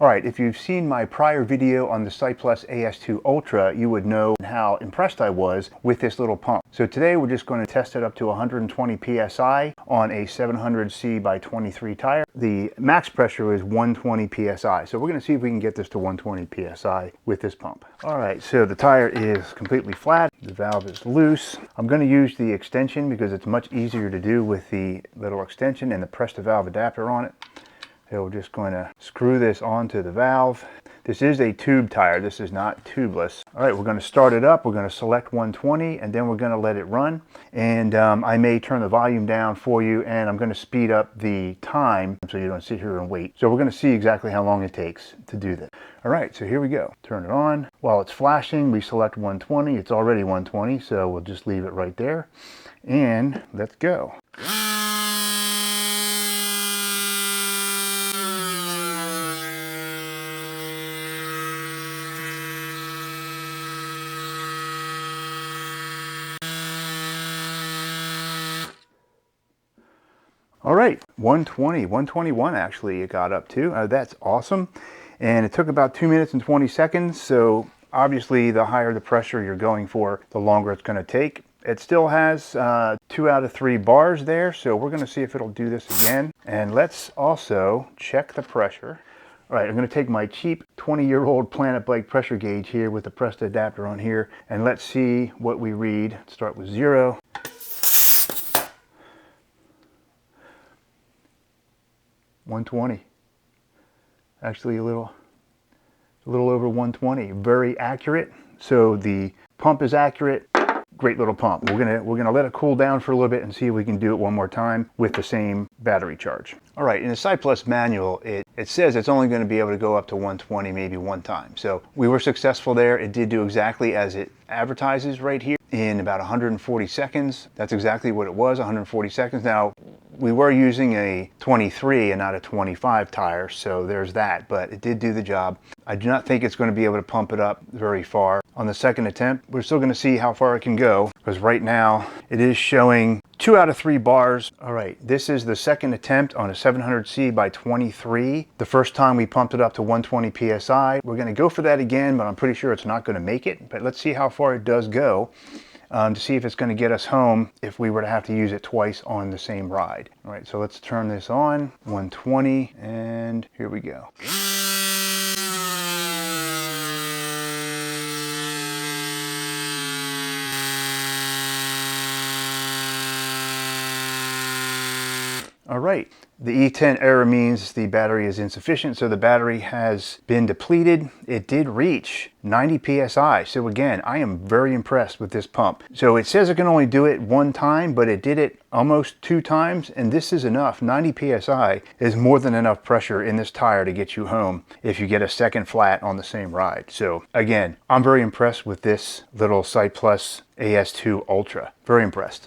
All right, if you've seen my prior video on the CYCPLUS AS2 Ultra, you would know how impressed I was with this little pump. So today we're just going to test it up to 120 PSI on a 700C by 23 tire. The max pressure is 120 PSI. So we're going to see if we can get this to 120 PSI with this pump. All right, so the tire is completely flat. The valve is loose. I'm going to use the extension because it's much easier to do with the little extension and the press to valve adapter on it. So we're just going to screw this onto the valve. This is a tube tire. This is not tubeless. All right, we're going to start it up. We're going to select 120 and then we're going to let it run. And I may turn the volume down for you and I'm going to speed up the time so you don't sit here and wait. So we're going to see exactly how long it takes to do this. All right, so here we go. Turn it on. While it's flashing, we select 120. It's already 120, so we'll just leave it right there. And let's go. All right, 120, 121 actually it got up to. That's awesome. And it took about 2 minutes and 20 seconds. So obviously the higher the pressure you're going for, the longer it's going to take. It still has 2 out of 3 bars there. So we're going to see if it'll do this again. And let's also check the pressure. All right, I'm going to take my cheap 20-year-old Planet Bike pressure gauge here with the pressed adapter on here. And let's see what we read. Start with 0. 120. Actually a little over 120. Very accurate. So the pump is accurate. Great little pump. We're gonna let it cool down for a little bit and see if we can do it one more time with the same battery charge. All right, in the CYCPLUS manual, it says it's only going to be able to go up to 120 maybe one time. So we were successful there. It did do exactly as it advertises right here in about 140 seconds. That's exactly what it was, 140 seconds. Now, we were using a 23 and not a 25 tire, so there's that, but it did do the job. I do not think it's going to be able to pump it up very far. On the second attempt, we're still going to see how far it can go, because right now it is showing 2 out of 3 bars. All right, this is the second attempt on a 700C by 23. The first time we pumped it up to 120 PSI. We're going to go for that again, but I'm pretty sure it's not going to make it. But let's see how far it does go to see if it's going to get us home if we were to have to use it twice on the same ride. All right, so let's turn this on, 120, and here we go. All right, the E10 error means the battery is insufficient, so the battery has been depleted. It did reach 90 PSI, so again, I am very impressed with this pump. So it says it can only do it one time, but it did it almost 2 times, and this is enough. 90 PSI is more than enough pressure in this tire to get you home if you get a second flat on the same ride. So again, I'm very impressed with this little CYCPLUS AS2 Ultra. Very impressed.